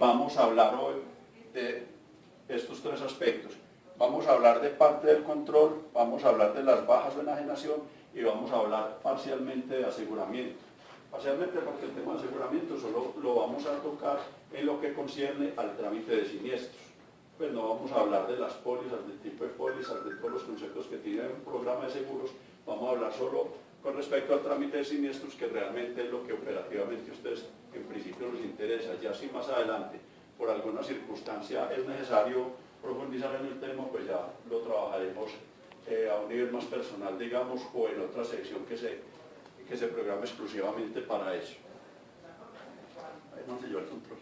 vamos a hablar hoy de estos tres aspectos. Vamos a hablar de parte del control, vamos a hablar de las bajas o enajenación y vamos a hablar parcialmente de aseguramiento. Parcialmente porque el tema de aseguramiento solo lo vamos a tocar en lo que concierne al trámite de siniestros. Pues no vamos a hablar de las pólizas, del tipo de pólizas, de todos los conceptos que tiene un programa de seguros. Vamos a hablar solo con respecto al trámite de siniestros, que realmente es lo que operativamente a ustedes en principio les interesa. Ya si más adelante por alguna circunstancia es necesario profundizar en el tema, pues ya lo trabajaremos a un nivel más personal, digamos, o en otra sección que se programa exclusivamente para eso. Ahí no se lleva el control.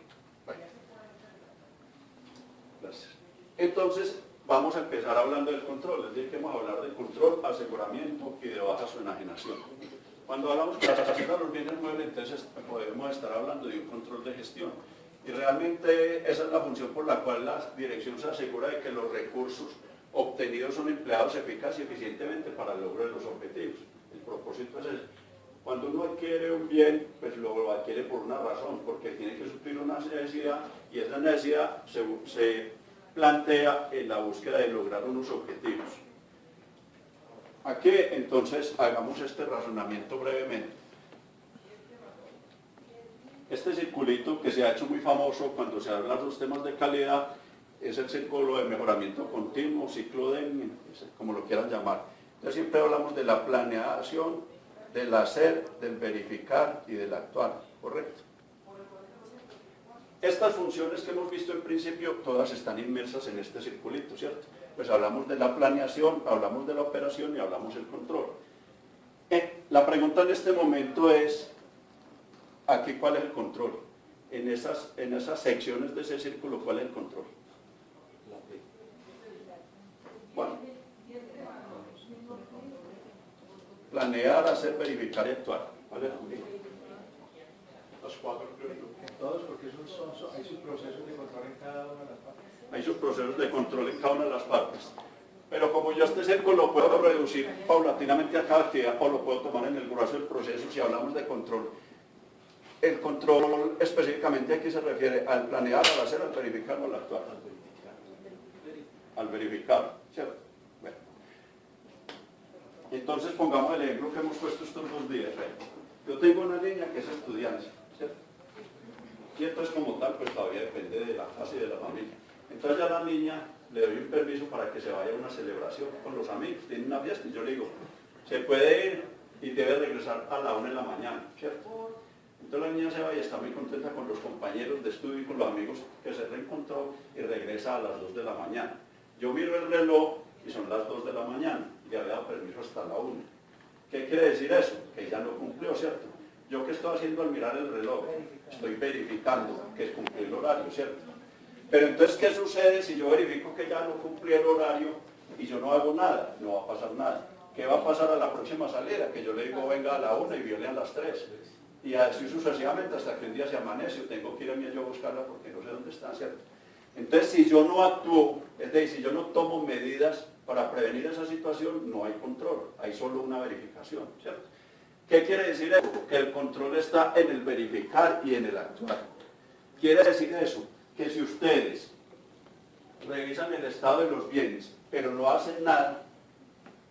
Bueno. Gracias. Entonces, vamos a empezar hablando del control, es decir, que vamos a hablar de control, aseguramiento y de bajas o enajenación. Cuando hablamos de clasificar los bienes muebles, entonces podemos estar hablando de un control de gestión. Y realmente esa es la función por la cual la dirección se asegura de que los recursos obtenidos son empleados eficaz y eficientemente para el logro de los objetivos. El propósito es ese. Cuando uno adquiere un bien, pues lo adquiere por una razón, porque tiene que suplir una necesidad y esa necesidad se plantea en la búsqueda de lograr unos objetivos. Aquí entonces hagamos este razonamiento brevemente. Este circulito que se ha hecho muy famoso cuando se hablan de los temas de calidad es el círculo de mejoramiento continuo, ciclo Deming, como lo quieran llamar. Entonces siempre hablamos de la planeación, del hacer, del verificar y del actuar, ¿correcto? Estas funciones que hemos visto en principio, todas están inmersas en este circulito, ¿cierto? Pues hablamos de la planeación, hablamos de la operación y hablamos del control. La pregunta en este momento es, aquí, ¿cuál es el control? En esas secciones de ese círculo, ¿cuál es el control? Bueno, planear, hacer, verificar y actuar. ¿Vale? Los cuatro primeros. Todos, porque hay sus procesos de control en cada una de las partes. Hay sus procesos de control en cada una de las partes. Pero como yo este círculo lo puedo reducir paulatinamente a cada actividad, o lo puedo tomar en el grueso del proceso si hablamos de control. El control específicamente a qué se refiere, al planear, al hacer, al verificar o al actuar. Al verificar, ¿cierto? Bueno. Entonces pongamos el ejemplo que hemos puesto estos 2 días. Yo tengo una niña que es estudiante, ¿cierto? Y entonces como tal, pues todavía depende de la clase y de la familia. Entonces ya a la niña le doy un permiso para que se vaya a una celebración con los amigos, tiene una fiesta, y yo le digo, se puede ir y debe regresar a la 1 de la mañana, ¿cierto? Entonces la niña se va y está muy contenta con los compañeros de estudio y con los amigos que se reencontró y regresa a las 2 de la mañana. Yo miro el reloj y son las 2 de la mañana, y había dado permiso hasta la 1. ¿Qué quiere decir eso? Que ella no cumplió, ¿cierto? ¿Yo qué estoy haciendo al mirar el reloj? Estoy verificando que cumplió el horario, ¿cierto? Pero entonces, ¿qué sucede si yo verifico que ya no cumplí el horario y yo no hago nada? No va a pasar nada. ¿Qué va a pasar a la próxima salida? Que yo le digo, venga a la 1 y viene a las 3. Y así sucesivamente hasta que un día se amanece, tengo que ir a mí yo a buscarla porque no sé dónde está, ¿cierto? Entonces, si yo no actúo, es decir, si yo no tomo medidas para prevenir esa situación, no hay control, hay solo una verificación, ¿cierto? ¿Qué quiere decir eso? Que el control está en el verificar y en el actuar. Quiere decir eso, que si ustedes revisan el estado de los bienes, pero no hacen nada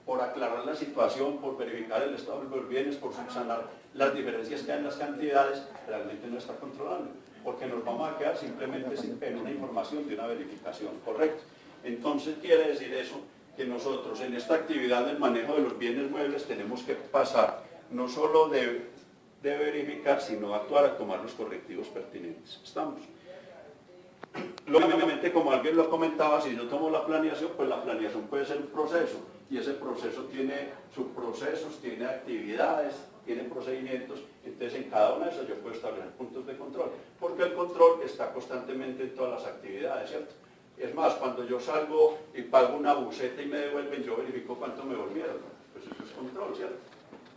por aclarar la situación, por verificar el estado de los bienes, por subsanar las diferencias que hay en las cantidades, realmente no está controlando, porque nos vamos a quedar simplemente en una información de una verificación, ¿correcto? Entonces quiere decir eso, que nosotros en esta actividad del manejo de los bienes muebles tenemos que pasar no solo de verificar, sino actuar a tomar los correctivos pertinentes. ¿Estamos? Lógicamente, como alguien lo comentaba, si yo tomo la planeación, pues la planeación puede ser un proceso, y ese proceso tiene subprocesos, tiene actividades, tiene procedimientos, entonces en cada una de esas yo puedo establecer puntos de control, porque el control está constantemente en todas las actividades, ¿cierto? Es más, cuando yo salgo y pago una buceta y me devuelven, yo verifico cuánto me volvieron, pues eso es control, ¿cierto?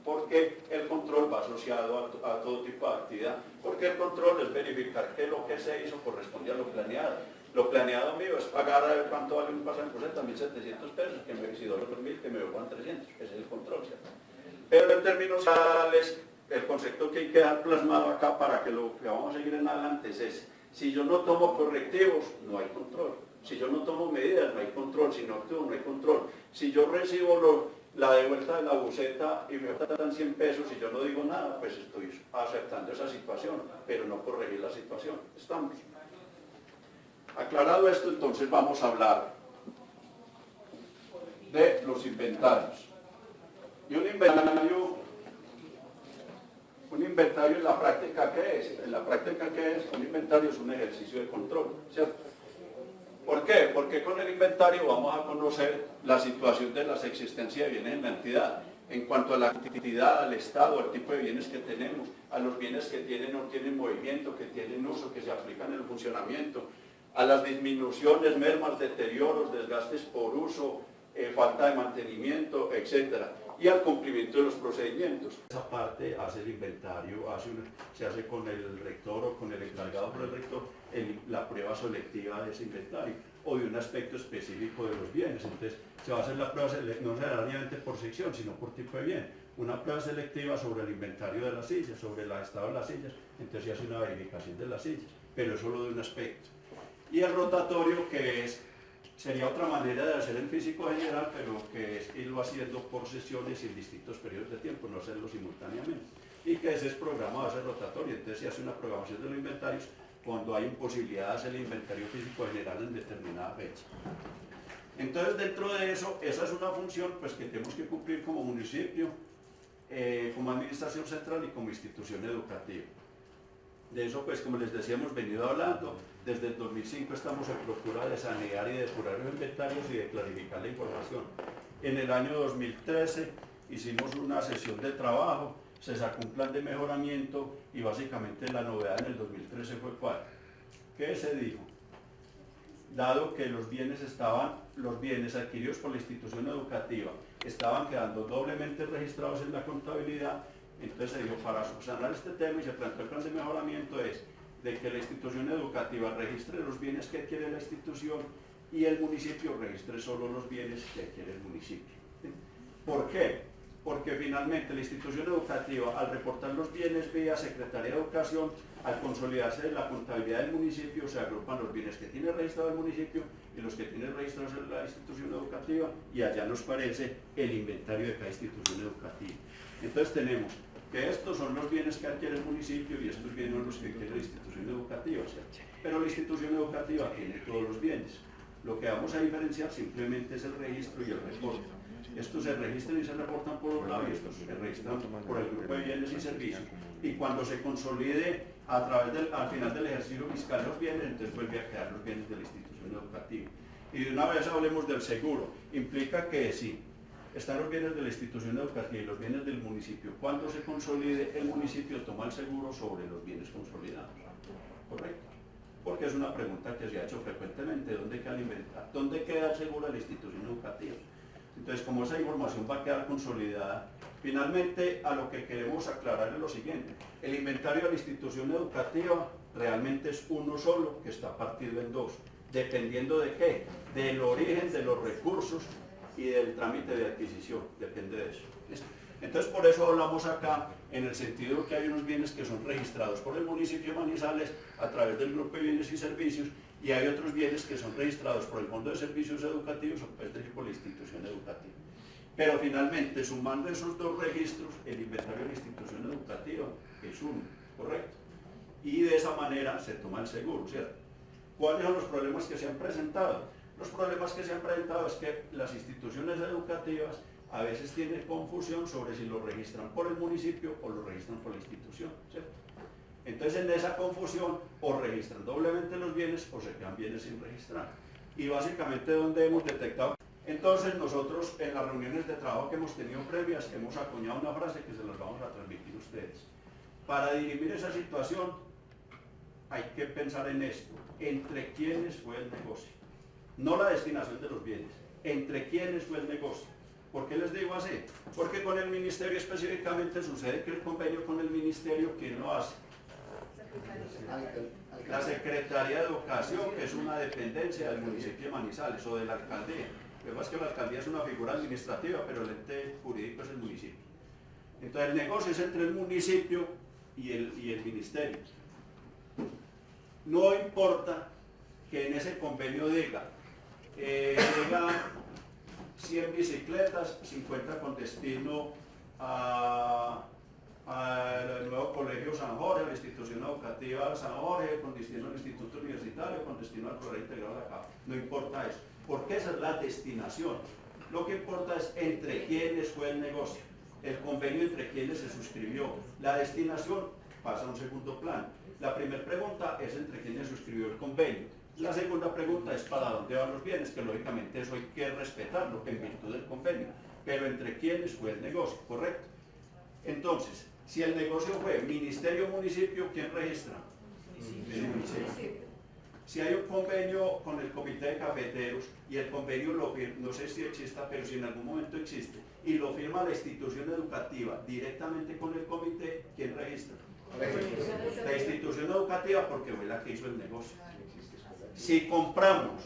Porque el control va asociado a todo tipo de actividad, porque el control es verificar que lo que se hizo corresponde a lo planeado. Lo planeado mío es pagar a ver cuánto vale un pasaje por 1.700 pesos, que me si los 2.000, que me devuelvan 300, ese es el control, ¿cierto? Pero en términos generales, el concepto que hay que dejar plasmado acá para que lo que vamos a seguir en adelante es ese. Si yo no tomo correctivos, no hay control. Si yo no tomo medidas, no hay control. Si no actúo, no hay control. Si yo recibo la devuelta de la buceta y me dan 100 pesos y yo no digo nada, pues estoy aceptando esa situación, pero no corregir la situación. Estamos. Aclarado esto, entonces vamos a hablar de los inventarios. Y un inventario en la práctica, ¿qué es? En la práctica, ¿qué es? Un inventario es un ejercicio de control, ¿cierto? ¿Por qué? Porque con el inventario vamos a conocer la situación de las existencias de bienes en la entidad, en cuanto a la actividad, al estado, al tipo de bienes que tenemos, a los bienes que tienen o no tienen movimiento, que tienen uso, que se aplican en el funcionamiento, a las disminuciones, mermas, deterioros, desgastes por uso, falta de mantenimiento, etc. Y al cumplimiento de los procedimientos. Esa parte hace el inventario, se hace con el rector o con el encargado por el rector la prueba selectiva de ese inventario o de un aspecto específico de los bienes. Entonces se va a hacer la prueba selectiva, no necesariamente por sección, sino por tipo de bien. Una prueba selectiva sobre el inventario de las sillas, sobre el estado de las sillas, entonces se hace una verificación de las sillas, pero es solo de un aspecto. Y el rotatorio, que sería otra manera de hacer el físico general, pero que es irlo haciendo por sesiones y en distintos periodos de tiempo, no hacerlo simultáneamente. Y que ese es programado, ese rotatorio, entonces se hace una programación de los inventarios cuando hay imposibilidad de hacer el inventario físico general en determinada fecha. Entonces, dentro de eso, esa es una función pues, que tenemos que cumplir como municipio, como administración central y como institución educativa. De eso, pues, como les decía, hemos venido hablando. Desde el 2005 estamos en procura de sanear y depurar los inventarios y de clarificar la información. En el año 2013 hicimos una sesión de trabajo, se sacó un plan de mejoramiento y básicamente la novedad en el 2013 fue ¿cuál? ¿Qué se dijo? Dado que los bienes adquiridos por la institución educativa estaban quedando doblemente registrados en la contabilidad, entonces se dijo, para subsanar este tema y se planteó el plan de mejoramiento es de que la institución educativa registre los bienes que adquiere la institución y el municipio registre solo los bienes que adquiere el municipio. ¿Por qué? Porque finalmente la institución educativa, al reportar los bienes vía Secretaría de Educación, al consolidarse en la contabilidad del municipio, se agrupan los bienes que tiene registrado el municipio y los que tiene registrados en la institución educativa, y allá nos parece el inventario de cada institución educativa. Entonces tenemos que estos son los bienes que adquiere el municipio y estos bienes son los que adquiere la institución educativa, ¿cierto? Pero la institución educativa tiene todos los bienes. Lo que vamos a diferenciar simplemente es el registro y el reporte. Estos se registran y se reportan por un lado y estos se registran por el grupo de bienes y servicios. Y cuando se consolide al final del ejercicio fiscal los bienes, entonces vuelve a quedar los bienes de la institución educativa. Y de una vez hablemos del seguro. Implica que sí, están los bienes de la institución educativa y los bienes del municipio. Cuando se consolide, el municipio toma el seguro sobre los bienes consolidados. ¿Correcto? Porque es una pregunta que se ha hecho frecuentemente. ¿Dónde queda el seguro de la institución educativa? Entonces, como esa información va a quedar consolidada, finalmente a lo que queremos aclarar es lo siguiente. El inventario de la institución educativa realmente es uno solo, que está partido en dos. ¿Dependiendo de qué? Del origen de los recursos y del trámite de adquisición, depende de eso. ¿Listo? Entonces por eso hablamos acá en el sentido que hay unos bienes que son registrados por el municipio de Manizales a través del grupo de bienes y servicios y hay otros bienes que son registrados por el Fondo de Servicios Educativos o es decir, por la institución educativa. Pero finalmente, sumando esos dos registros, el inventario de la institución educativa es uno, ¿correcto? Y de esa manera se toma el seguro, ¿cierto? ¿Cuáles son los problemas que se han presentado? Los problemas que se han presentado es que las instituciones educativas a veces tienen confusión sobre si lo registran por el municipio o lo registran por la institución, ¿cierto? Entonces en esa confusión o registran doblemente los bienes o se quedan bienes sin registrar. Y básicamente donde hemos detectado. Entonces nosotros en las reuniones de trabajo que hemos tenido previas hemos acuñado una frase que se las vamos a transmitir a ustedes. Para dirimir esa situación hay que pensar en esto, entre quiénes fue el negocio. No la destinación de los bienes, entre quiénes fue el negocio. ¿Por qué les digo así? Porque con el ministerio específicamente sucede que el convenio con el ministerio, ¿quién lo hace? La Secretaría de Educación, que es una dependencia del municipio de Manizales o de la alcaldía. Lo que pasa es que la alcaldía es una figura administrativa, pero el ente jurídico es el municipio. Entonces el negocio es entre el municipio y el ministerio. No importa que en ese convenio diga, llegan 100 bicicletas, 50 con destino al nuevo Colegio San Jorge, a la institución educativa San Jorge, con destino al Instituto Universitario, con destino al programa integrado de acá. No importa eso, porque esa es la destinación. Lo que importa es entre quiénes fue el negocio, el convenio entre quienes se suscribió. La destinación pasa a un segundo plano. La primera pregunta es entre quienes suscribió el convenio. La segunda pregunta es para dónde van los bienes, que lógicamente eso hay que respetarlo en virtud del convenio. Pero entre quiénes fue el negocio, ¿correcto? Entonces, si el negocio fue ministerio-municipio, ¿quién registra? El municipio. Si hay un convenio con el comité de cafeteros y el convenio lo firma, no sé si exista, pero si en algún momento existe, y lo firma la institución educativa directamente con el comité, ¿quién registra? La institución educativa, porque fue la que hizo el negocio. Si compramos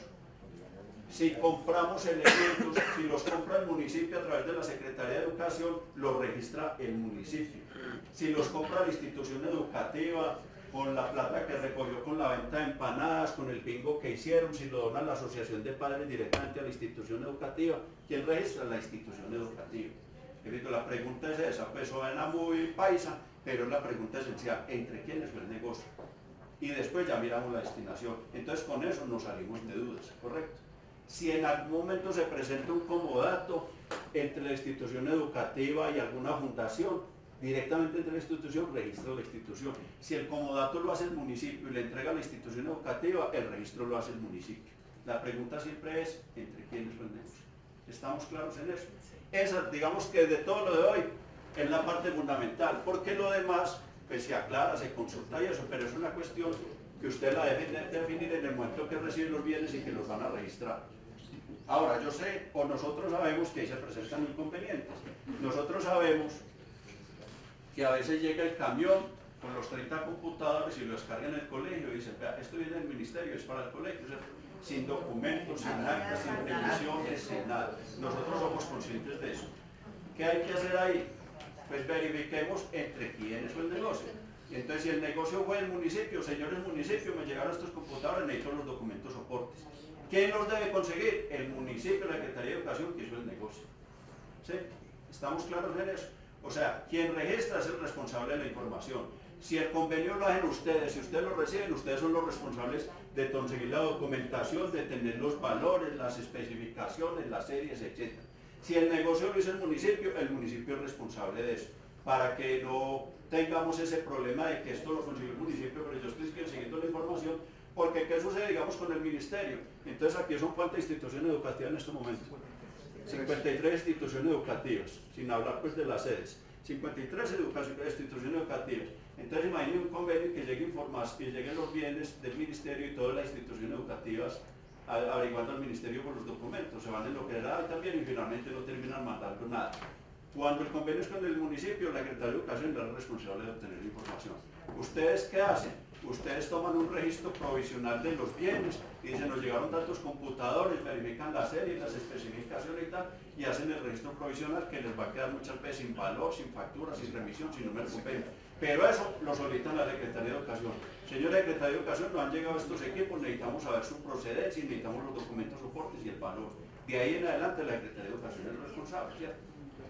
elementos, si los compra el municipio a través de la Secretaría de Educación, los registra el municipio. Si los compra la institución educativa, con la plata que recogió con la venta de empanadas, con el bingo que hicieron, si lo dona la asociación de padres directamente a la institución educativa, ¿quién registra? La institución educativa. La pregunta es esa, pues suena muy paisa, pero es la pregunta esencial, ¿entre quiénes fue el negocio? Y después ya miramos la destinación. Entonces con eso nos salimos de dudas, ¿correcto? Si en algún momento se presenta un comodato entre la institución educativa y alguna fundación, directamente entre la institución, registro de la institución. Si el comodato lo hace el municipio y le entrega a la institución educativa, el registro lo hace el municipio. La pregunta siempre es, ¿entre quiénes fue el negocio? ¿Estamos claros en eso? Esa, digamos que de todo lo de hoy, es la parte fundamental, porque lo demás, pues se aclara, se consulta y eso, pero es una cuestión que usted la debe definir en el momento que reciben los bienes y que los van a registrar. Ahora, yo sé, o nosotros sabemos que ahí se presentan inconvenientes. Nosotros sabemos que a veces llega el camión con los 30 computadores y lo descarga en el colegio y dice, esto viene del ministerio, es para el colegio, o sea, sin documentos, sin actas, sin revisiones, sin nada. Nosotros somos conscientes de eso. ¿Qué hay que hacer ahí? Pues verifiquemos entre quiénes fue el negocio. Entonces, si el negocio fue el municipio, señores municipio, me llegaron estos computadores, necesito los documentos soportes. ¿Quién los debe conseguir? El municipio, la Secretaría de Educación, que hizo el negocio. ¿Sí? ¿Estamos claros en eso? O sea, quien registra es el responsable de la información. Si el convenio lo hacen ustedes, si ustedes lo reciben, ustedes son los responsables de conseguir la documentación, de tener los valores, las especificaciones, las series, etc. Si el negocio lo hizo el municipio es responsable de eso. Para que no tengamos ese problema de que esto lo consiguió el municipio, pero yo estoy siguiendo la información, porque ¿qué sucede, digamos, con el ministerio? Entonces aquí son cuántas instituciones educativas en este momento. 53 instituciones educativas, sin hablar pues de las sedes. 53 instituciones educativas. Entonces imaginen un convenio que llegue información, que lleguen los bienes del ministerio y todas las instituciones educativas averiguando al ministerio por los documentos, se van en lo que era también y finalmente no terminan mandando nada. Cuando el convenio es con el municipio, la Secretaría de Educación es la responsable de obtener información. ¿Ustedes qué hacen? Ustedes toman un registro provisional de los bienes y dicen, nos llegaron tantos computadores, verifican la serie, las especificaciones y tal, y hacen el registro provisional que les va a quedar muchas veces sin valor, sin factura, sin remisión, sin número de convenio. Pero eso lo solicitan la Secretaría de Educación. Señora Secretaría de Educación, nos han llegado estos equipos, necesitamos saber su procedencia, necesitamos los documentos soportes y el valor. De ahí en adelante la Secretaría de Educación es el responsable, ¿cierto?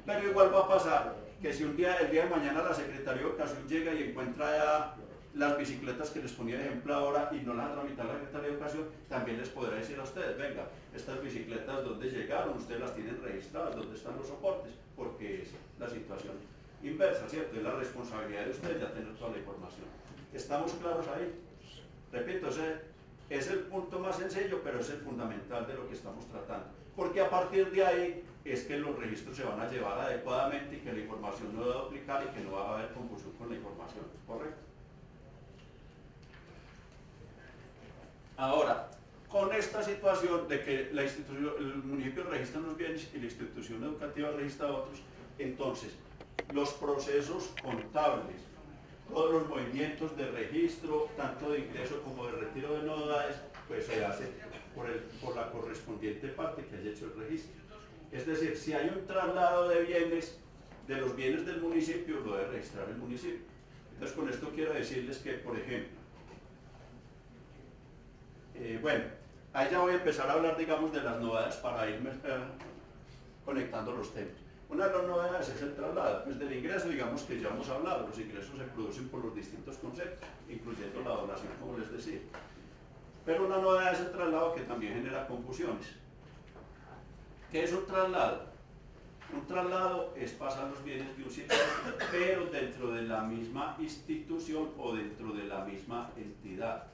Pero igual va a pasar que si el día de mañana la Secretaría de Educación llega y encuentra ya las bicicletas que les ponía de ejemplo ahora y no las ha tramitado la Secretaría de Educación, también les podrá decir a ustedes, venga, estas bicicletas dónde llegaron, ustedes las tienen registradas, dónde están los soportes, porque es la situación inversa, ¿cierto? Es la responsabilidad de ustedes ya tener toda la información. ¿Estamos claros ahí? Repito, ese es el punto más sencillo, pero es el fundamental de lo que estamos tratando. Porque a partir de ahí es que los registros se van a llevar adecuadamente y que la información no va a duplicar y que no va a haber confusión con la información, ¿correcto? Ahora, con esta situación de que el municipio registra unos bienes y la institución educativa registra otros, entonces los procesos contables, todos los movimientos de registro, tanto de ingreso como de retiro de novedades, pues se hace por la correspondiente parte que haya hecho el registro. Es decir, si hay un traslado de bienes, de los bienes del municipio, lo debe registrar el municipio. Entonces con esto quiero decirles que, por ejemplo, Bueno, ahí ya voy a empezar a hablar, digamos, de las novedades para irme conectando los temas. Una de las novedades es el traslado, pues del ingreso, digamos que ya hemos hablado, los ingresos se producen por los distintos conceptos, incluyendo la donación, como les decía. Pero una novedad es el traslado que también genera confusiones. ¿Qué es un traslado? Un traslado es pasar los bienes de un sitio a otro, pero dentro de la misma institución o dentro de la misma entidad.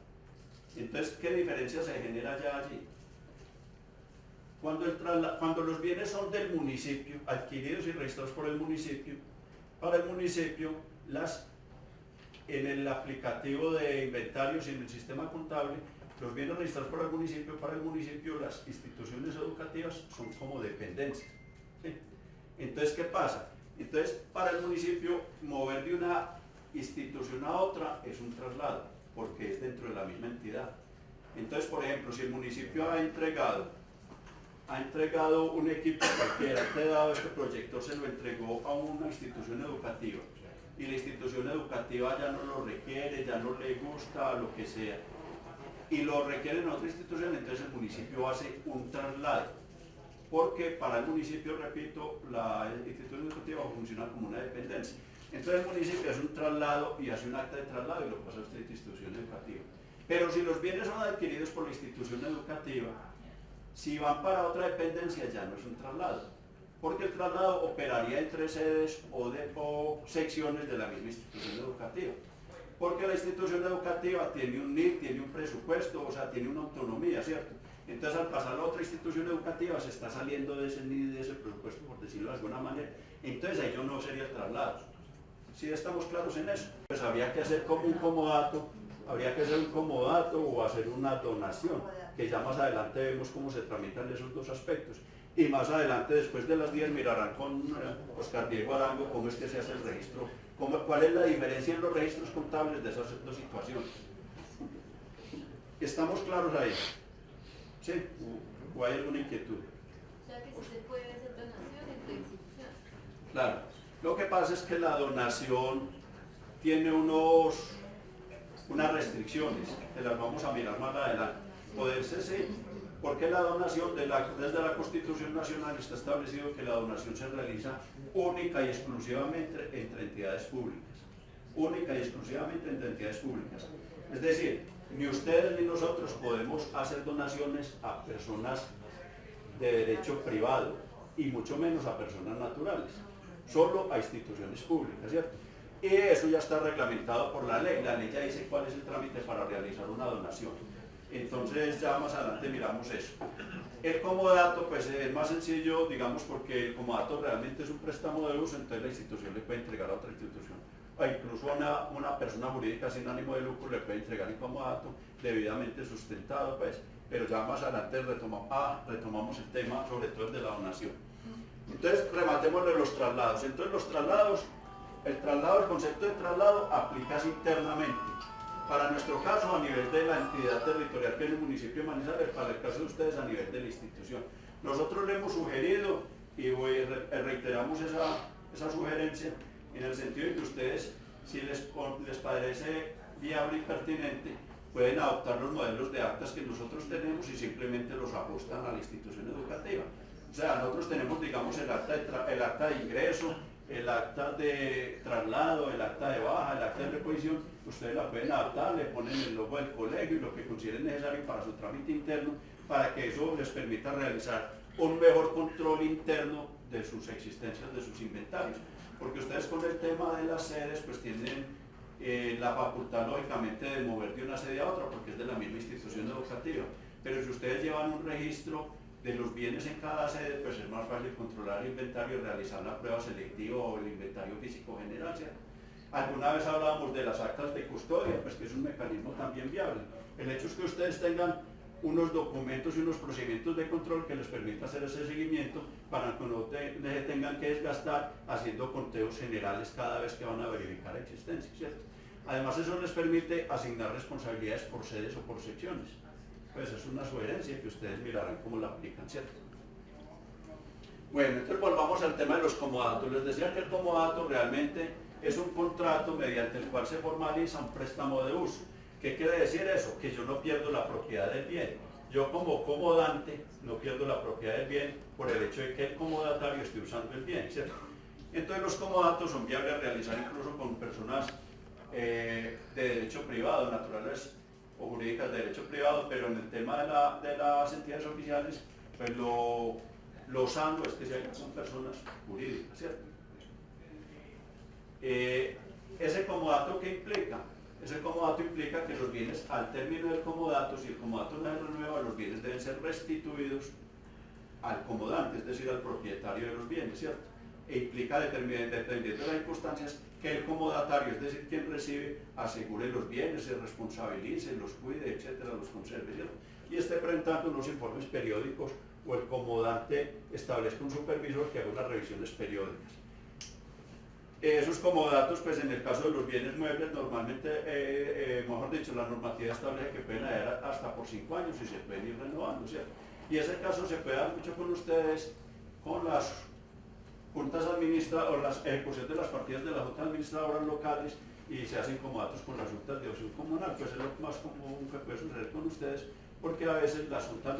Entonces, ¿qué diferencia se genera ya allí? Cuando los bienes son del municipio, adquiridos y registrados por el municipio, para el municipio, en el aplicativo de inventarios y en el sistema contable, los bienes registrados por el municipio, para el municipio, las instituciones educativas son como dependencias. ¿Sí? Entonces, ¿qué pasa? Entonces, para el municipio, mover de una institución a otra es un traslado, porque es dentro de la misma entidad. Entonces, por ejemplo, si el municipio ha entregado un equipo cualquiera, te ha dado este proyector, se lo entregó a una institución educativa, y la institución educativa ya no lo requiere, ya no le gusta, lo que sea, y lo requiere en otra institución, entonces el municipio hace un traslado, porque para el municipio, repito, la institución educativa funciona como una dependencia. Entonces el municipio hace un traslado y hace un acta de traslado y lo pasa a esta institución educativa. Pero si los bienes son adquiridos por la institución educativa, si van para otra dependencia ya no es un traslado, porque el traslado operaría entre sedes o secciones de la misma institución educativa. Porque la institución educativa tiene un NID, tiene un presupuesto, o sea, tiene una autonomía, ¿cierto? Entonces, al pasar a otra institución educativa, se está saliendo de ese NID, de ese presupuesto, por decirlo de alguna manera. Entonces, ahí yo no sería el traslado. ¿Sí estamos claros en eso? Pues habría que hacer como un comodato, o hacer una donación, que ya más adelante vemos cómo se tramitan esos dos aspectos. Y más adelante, después de las 10, mirarán con Oscar Diego Arango cómo es que se hace el registro, cuál es la diferencia en los registros contables de esas dos situaciones. ¿Estamos claros ahí? ¿Sí? ¿O hay alguna inquietud? O sea que sí se puede hacer donación entre instituciones. Claro. Lo que pasa es que la donación tiene unas restricciones, que las vamos a mirar más adelante. Poderse sí, porque la donación, desde la Constitución Nacional está establecido que la donación se realiza única y exclusivamente entre entidades públicas. Única y exclusivamente entre entidades públicas. Es decir, ni ustedes ni nosotros podemos hacer donaciones a personas de derecho privado y mucho menos a personas naturales, solo a instituciones públicas, ¿cierto? Y eso ya está reglamentado por la ley ya dice cuál es el trámite para realizar una donación. Entonces ya más adelante miramos eso. El comodato pues es más sencillo, digamos, porque el comodato realmente es un préstamo de uso, entonces la institución le puede entregar a otra institución. O incluso a una persona jurídica sin ánimo de lucro le puede entregar el comodato debidamente sustentado, pues, pero ya más adelante retomamos el tema, sobre todo el de la donación. Entonces rematemos de los traslados. Entonces los traslados, el concepto de traslado aplicas internamente. Para nuestro caso, a nivel de la entidad territorial que es el municipio de Manizales, para el caso de ustedes a nivel de la institución. Nosotros le hemos sugerido y reiteramos esa sugerencia en el sentido de que ustedes, si les parece viable y pertinente, pueden adoptar los modelos de actas que nosotros tenemos y simplemente los ajustan a la institución educativa. O sea, nosotros tenemos, digamos, el acta de ingreso, el acta de traslado, el acta de baja, el acta de reposición, ustedes la pueden adaptar, le ponen el logo del colegio y lo que consideren necesario para su trámite interno, para que eso les permita realizar un mejor control interno de sus existencias, de sus inventarios. Porque ustedes con el tema de las sedes, pues tienen la facultad, lógicamente, de mover de una sede a otra, porque es de la misma institución educativa. Pero si ustedes llevan un registro de los bienes en cada sede, pues es más fácil controlar el inventario y realizar la prueba selectiva o el inventario físico general, ¿cierto? Alguna vez hablábamos de las actas de custodia, pues que es un mecanismo también viable. El hecho es que ustedes tengan unos documentos y unos procedimientos de control que les permita hacer ese seguimiento para que no tengan que desgastar haciendo conteos generales cada vez que van a verificar existencia, ¿cierto? Además eso les permite asignar responsabilidades por sedes o por secciones. Pues es una sugerencia que ustedes mirarán cómo la aplican, ¿cierto? Bueno, entonces volvamos al tema de los comodatos. Les decía que el comodato realmente es un contrato mediante el cual se formaliza un préstamo de uso. ¿Qué quiere decir eso? Que yo no pierdo la propiedad del bien. Yo como comodante no pierdo la propiedad del bien por el hecho de que el comodatario esté usando el bien, ¿cierto? Entonces los comodatos son viables a realizar incluso con personas de derecho privado, naturales o jurídicas de derecho privado, pero en el tema de las entidades oficiales, pues lo sano es que se hagan con personas jurídicas, ¿cierto? ¿Ese comodato qué implica? Ese comodato implica que los bienes, al término del comodato, si el comodato no se renueva, los bienes deben ser restituidos al comodante, es decir, al propietario de los bienes, ¿cierto? E implica, dependiendo de las circunstancias, que el comodatario, es decir, quien recibe, asegure los bienes, se responsabilice, los cuide, etcétera, los conserve, ¿cierto? Y esté presentando unos informes periódicos o el comodante establezca un supervisor que haga unas revisiones periódicas. Esos comodatos, pues en el caso de los bienes muebles, normalmente, mejor dicho, la normativa establece que pueden haber hasta por 5 años y se pueden ir renovando, ¿cierto? Y ese caso se puede dar mucho con ustedes, con las juntas administradoras, o las ejecuciones de las partidas de las juntas administradoras locales, y se hacen comodatos con las juntas de opción comunal, pues es lo más común que puede suceder con ustedes, porque a veces las juntas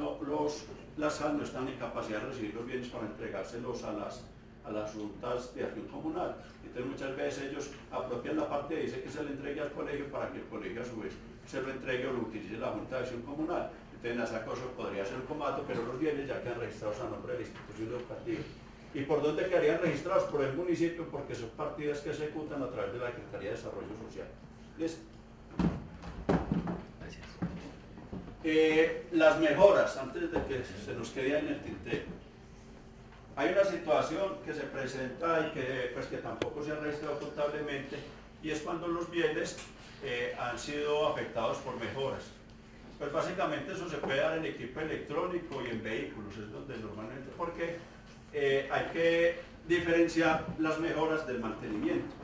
las SAL no están en capacidad de recibir los bienes para entregárselos a las juntas de acción comunal. Entonces muchas veces ellos apropian la parte y dicen que se le entregue al colegio para que el colegio a su vez se lo entregue o lo utilice la junta de acción comunal. Entonces en esa cosa podría ser un comodato, pero los bienes ya quedan registrados a nombre de la institución educativa. ¿Y por dónde quedarían registrados? Por el municipio, porque son partidas que se ejecutan a través de la Secretaría de Desarrollo Social. ¿Listo? Las mejoras, antes de que se nos quede en el tintero. Hay una situación que se presenta y que tampoco se ha registrado contablemente, y es cuando los bienes han sido afectados por mejoras. Pues básicamente eso se puede dar en equipo electrónico y en vehículos, es donde normalmente, porque hay que diferenciar las mejoras del mantenimiento.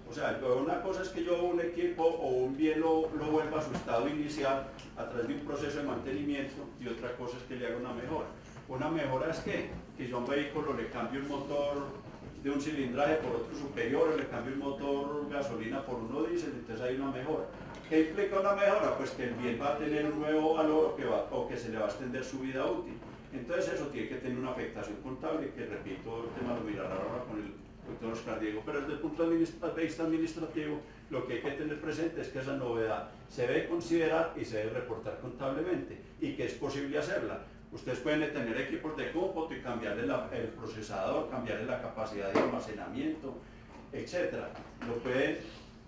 O sea, una cosa es que yo un equipo o un bien lo vuelva a su estado inicial a través de un proceso de mantenimiento, y otra cosa es que le haga una mejora. Una mejora es que yo a un vehículo le cambio un motor de un cilindraje por otro superior, o le cambio un motor gasolina por uno diésel, entonces hay una mejora. ¿Qué implica una mejora? Pues que el bien va a tener un nuevo valor o que se le va a extender su vida útil. Entonces eso tiene que tener una afectación contable, que repito, el tema lo mirará ahora con el doctor Oscar Diego, pero desde el punto de vista administrativo, lo que hay que tener presente es que esa novedad se debe considerar y se debe reportar contablemente, y que es posible hacerla. Ustedes pueden tener equipos de cómputo y cambiarle el procesador, cambiarle la capacidad de almacenamiento, etc. Lo pueden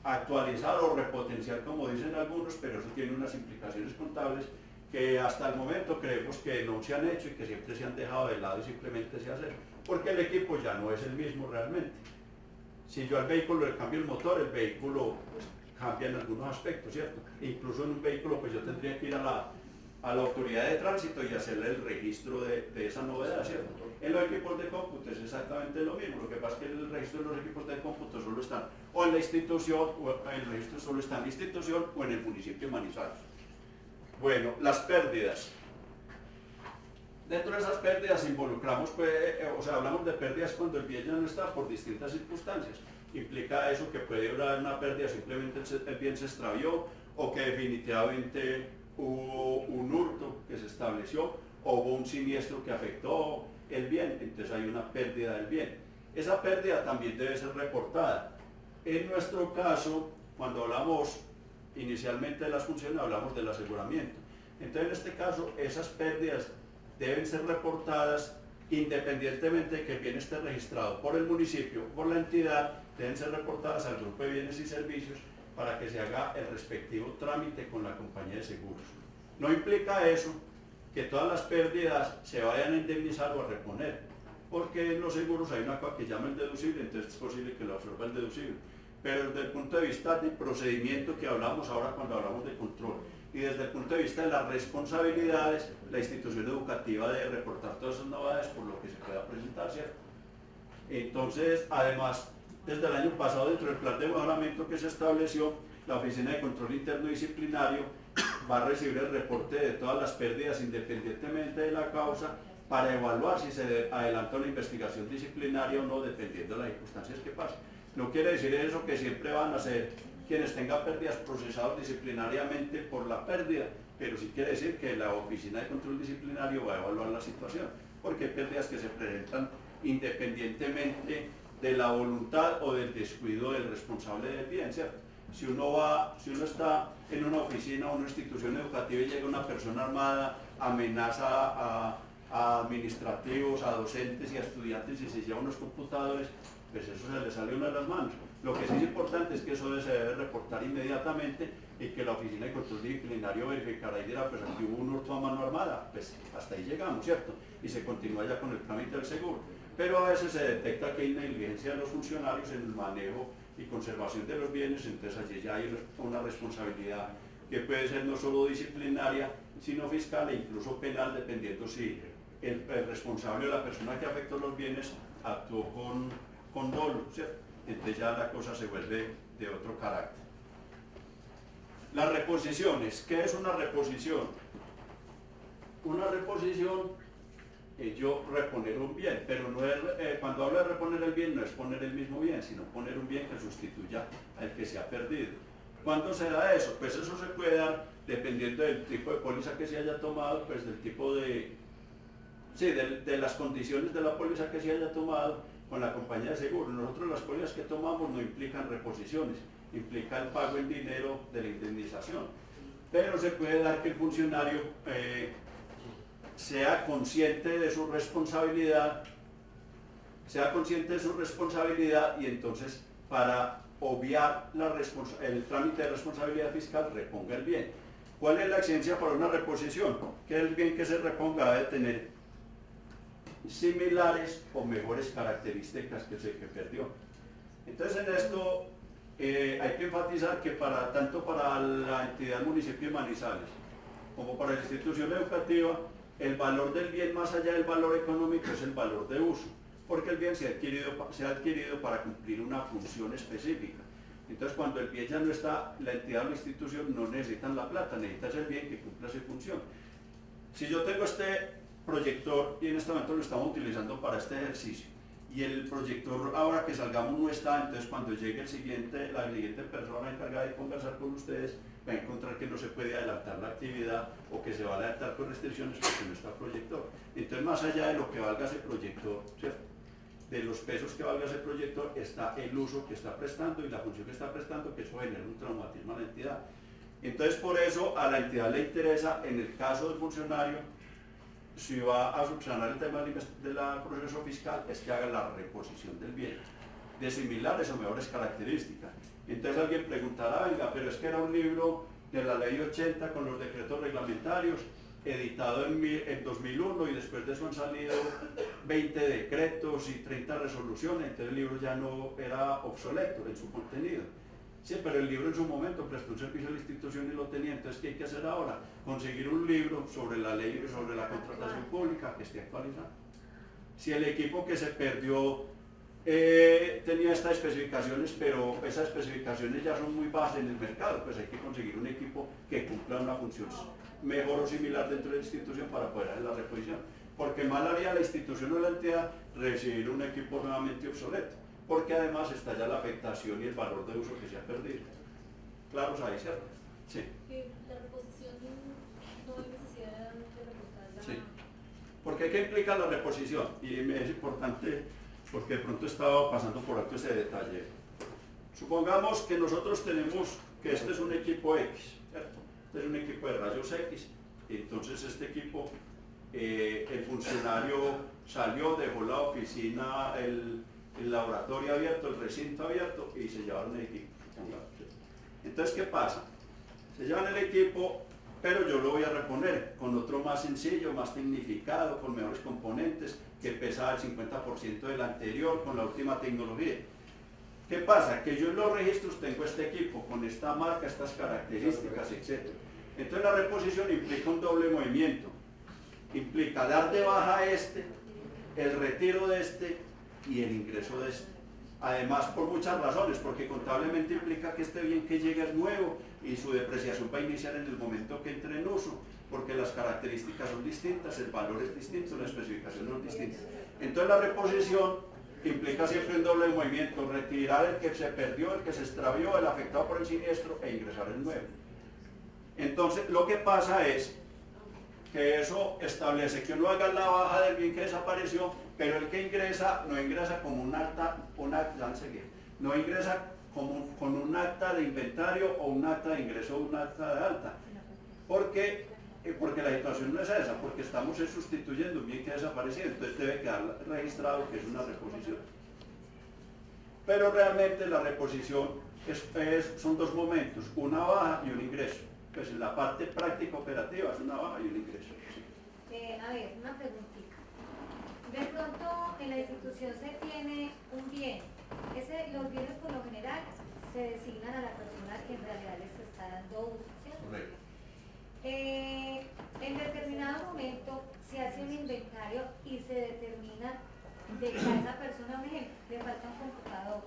actualizar o repotenciar, como dicen algunos, pero eso tiene unas implicaciones contables que hasta el momento creemos que no se han hecho y que siempre se han dejado de lado y simplemente se hacen, porque el equipo ya no es el mismo realmente. Si yo al vehículo le cambio el motor, el vehículo pues, cambia en algunos aspectos, ¿cierto? Incluso en un vehículo pues yo tendría que ir a la autoridad de tránsito y hacerle el registro de esa novedad, ¿cierto? En los equipos de cómputo es exactamente lo mismo, lo que pasa es que el registro de los equipos de cómputo solo están o en la institución, o el registro solo está en la institución o en el municipio de Manizales. Bueno, las pérdidas. Dentro de esas pérdidas involucramos, pues, hablamos de pérdidas cuando el bien ya no está por distintas circunstancias. Implica eso que puede haber una pérdida, simplemente el bien se extravió, o que definitivamente hubo un hurto que se estableció, o hubo un siniestro que afectó el bien, entonces hay una pérdida del bien. Esa pérdida también debe ser reportada. En nuestro caso, cuando hablamos inicialmente de las funciones, hablamos del aseguramiento. Entonces, en este caso, esas pérdidas deben ser reportadas independientemente de que el bien esté registrado por el municipio, por la entidad, deben ser reportadas al grupo de bienes y servicios para que se haga el respectivo trámite con la compañía de seguros. No implica eso que todas las pérdidas se vayan a indemnizar o a reponer, porque en los seguros hay una cosa que llama el deducible, entonces es posible que lo absorba el deducible. Pero desde el punto de vista del procedimiento que hablamos ahora cuando hablamos de control, y desde el punto de vista de las responsabilidades, la institución educativa debe reportar todas esas novedades por lo que se pueda presentar, ¿cierto? Entonces, además, desde el año pasado, dentro del plan de mejoramiento que se estableció, la Oficina de Control Interno Disciplinario va a recibir el reporte de todas las pérdidas independientemente de la causa, para evaluar si se adelanta una investigación disciplinaria o no, dependiendo de las circunstancias que pasen. No quiere decir eso que siempre van a ser quienes tengan pérdidas procesados disciplinariamente por la pérdida, pero sí quiere decir que la Oficina de Control Disciplinario va a evaluar la situación, porque hay pérdidas que se presentan independientemente de la voluntad o del descuido del responsable del bien, ¿cierto? Si uno está en una oficina o una institución educativa y llega una persona armada, amenaza a administrativos, a docentes y a estudiantes y se lleva unos computadores, pues eso se le sale una de las manos. Lo que sí es importante es que eso se debe reportar inmediatamente y que la Oficina de Control Disciplinario verificará y dirá, pues aquí hubo un hurto a mano armada, pues hasta ahí llegamos, ¿cierto? Y se continúa ya con el trámite del seguro. Pero a veces se detecta que hay negligencia de los funcionarios en el manejo y conservación de los bienes, entonces allí ya hay una responsabilidad que puede ser no solo disciplinaria, sino fiscal e incluso penal, dependiendo si el responsable o la persona que afectó los bienes actuó con dolo, ¿cierto? Entonces ya la cosa se vuelve de otro carácter. Las reposiciones. ¿Qué es una reposición? Una reposición es yo reponer un bien, pero no es, cuando hablo de reponer el bien no es poner el mismo bien, sino poner un bien que sustituya al que se ha perdido. ¿Cuándo se da eso? Pues eso se puede dar dependiendo del tipo de póliza que se haya tomado, pues del tipo de las condiciones de la póliza que se haya tomado con la compañía de seguro. Nosotros las pólizas que tomamos no implican reposiciones, implica el pago en dinero de la indemnización. Pero se puede dar que el funcionario sea consciente de su responsabilidad, y entonces para obviar el trámite de responsabilidad fiscal reponga el bien. ¿Cuál es la exigencia para una reposición? Que el bien que se reponga debe tener similares o mejores características que el que perdió. Entonces en esto hay que enfatizar que tanto para la entidad municipio de Manizales como para la institución educativa, el valor del bien más allá del valor económico es el valor de uso, porque el bien se ha adquirido para cumplir una función específica. Entonces cuando el bien ya no está, la entidad o la institución no necesitan la plata, necesitan el bien que cumpla esa función. Si yo tengo este proyector y en este momento lo estamos utilizando para este ejercicio, y el proyector ahora que salgamos no está, entonces cuando llegue la siguiente persona encargada de conversar con ustedes va a encontrar que no se puede adelantar la actividad o que se va a adelantar con restricciones porque no está proyector. Entonces más allá de lo que valga ese proyector, ¿cierto?, de los pesos que valga ese proyector, está el uso que está prestando y la función que está prestando, que eso genera un traumatismo a la entidad. Entonces por eso a la entidad le interesa, en el caso del funcionario, si va a subsanar el tema del proceso fiscal, es que haga la reposición del bien, de similares o mejores características. Entonces alguien preguntará, venga, pero es que era un libro de la ley 80 con los decretos reglamentarios, editado en 2001 y después de eso han salido 20 decretos y 30 resoluciones, entonces el libro ya no era obsoleto en su contenido. Sí, pero el libro en su momento prestó un servicio a la institución y lo tenía, entonces ¿qué hay que hacer ahora? Conseguir un libro sobre la ley, sobre la contratación pública que esté actualizado. Si el equipo que se perdió tenía estas especificaciones, pero esas especificaciones ya son muy bajas en el mercado, pues hay que conseguir un equipo que cumpla una función mejor o similar dentro de la institución para poder hacer la reposición. Porque mal haría la institución o la entidad recibir un equipo nuevamente obsoleto, porque además está ya la afectación y el valor de uso que se ha perdido. Claros ahí, ¿cierto? Sí. La reposición no hay necesidad de reportarla. Sí. Porque ¿qué implica la reposición? Y me es importante porque de pronto estaba pasando por alto ese detalle. Supongamos que nosotros tenemos que este es un equipo X, ¿cierto? Este es un equipo de rayos X, entonces este equipo, el funcionario salió, dejó la oficina, el laboratorio abierto, el recinto abierto y se llevaron el equipo. Entonces, ¿qué pasa? Se llevan el equipo, pero yo lo voy a reponer con otro más sencillo, más tecnificado, con mejores componentes, que pesa el 50% del anterior, con la última tecnología. ¿Qué pasa? Que yo en los registros tengo este equipo con esta marca, estas características, etc. Entonces la reposición implica un doble movimiento. Implica dar de baja este, el retiro de este y el ingreso de este. Además, por muchas razones, porque contablemente implica que este bien que llega es nuevo y su depreciación va a iniciar en el momento que entre en uso, porque las características son distintas, el valor es distinto, la especificación no es distinta. Entonces la reposición implica siempre un doble movimiento, retirar el que se perdió, el que se extravió, el afectado por el siniestro e ingresar el nuevo. Entonces lo que pasa es que eso establece que uno haga la baja del bien que desapareció, pero el que ingresa no ingresa como un acta, no ingresa con un acta de inventario o un acta de ingreso o un acta de alta. Porque la situación no es esa, porque estamos sustituyendo un bien que desapareció, entonces debe quedar registrado que es una reposición. Pero realmente la reposición son dos momentos, una baja y un ingreso. Pues en la parte práctica operativa es una baja y un ingreso. A ver, una preguntita. De pronto en la institución se tiene un bien. Los bienes por lo general se designan a la persona que en realidad les está dando uso, ¿cierto? Correcto. En determinado momento se hace un inventario y se determina de que a esa persona, por ejemplo, le falta un computador.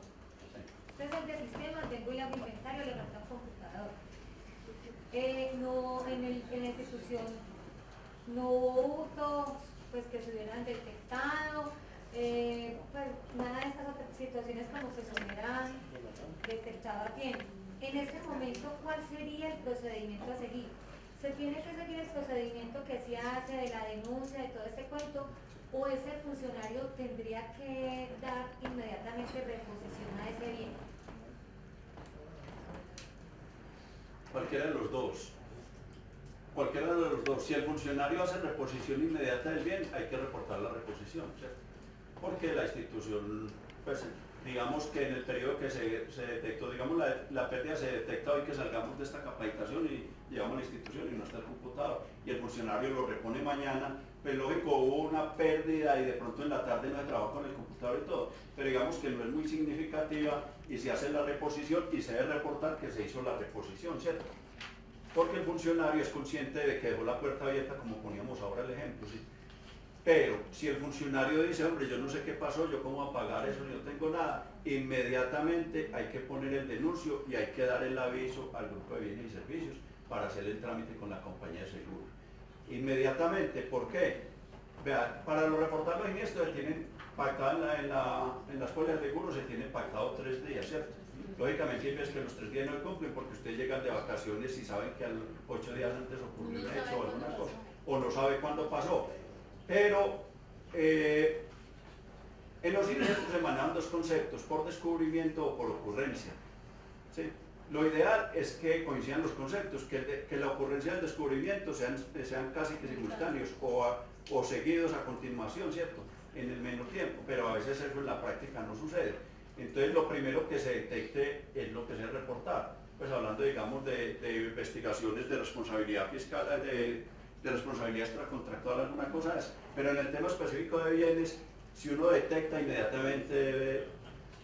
Entonces el sistema tengo y le hago inventario, le falta un computador. No, en la institución no hubo hurtos pues, que se hubieran detectado, pues nada de estas otras situaciones como que se hubieran detectado a tiempo. En ese momento, ¿cuál sería el procedimiento a seguir? ¿Se tiene que seguir el procedimiento que se hace de la denuncia, de todo este cuento, o ese funcionario tendría que dar inmediatamente reposición a ese bien? Cualquiera de los dos. Cualquiera de los dos. Si el funcionario hace reposición inmediata del bien, hay que reportar la reposición, ¿cierto? Porque la institución, pues, digamos que en el periodo que se detectó, digamos la pérdida se detecta hoy que salgamos de esta capacitación y llevamos a la institución y no está el computador, y el funcionario lo repone mañana, pues lógico, hubo una pérdida y de pronto en la tarde no se trabajó con el computador y todo, pero digamos que no es muy significativa y se hace la reposición y se debe reportar que se hizo la reposición, ¿cierto? Porque el funcionario es consciente de que dejó la puerta abierta, como poníamos ahora el ejemplo, ¿sí? Pero si el funcionario dice, hombre, yo no sé qué pasó, yo cómo voy a pagar eso, yo no tengo nada, inmediatamente hay que poner el denuncio y hay que dar el aviso al grupo de bienes y servicios para hacer el trámite con la compañía de seguro. Inmediatamente, ¿por qué? Vean, para reportar los siniestros se tienen pactado en las pólizas de seguro se tienen pactado 3 días, ¿cierto? Lógicamente hay veces que los 3 días no cumplen porque ustedes llegan de vacaciones y saben que 8 días antes ocurrió un hecho o alguna cosa, o no sabe cuándo pasó. Pero en los siniestros se manejan dos conceptos, por descubrimiento o por ocurrencia, ¿sí? Lo ideal es que coincidan los conceptos, que la ocurrencia y el descubrimiento sean casi que simultáneos o seguidos a continuación, ¿cierto? En el menor tiempo, pero a veces eso en la práctica no sucede. Entonces lo primero que se detecte es lo que se debe reportar. Pues hablando, digamos, de investigaciones de responsabilidad fiscal, de responsabilidad extracontractual, alguna cosa es. Pero en el tema específico de bienes, si uno detecta, inmediatamente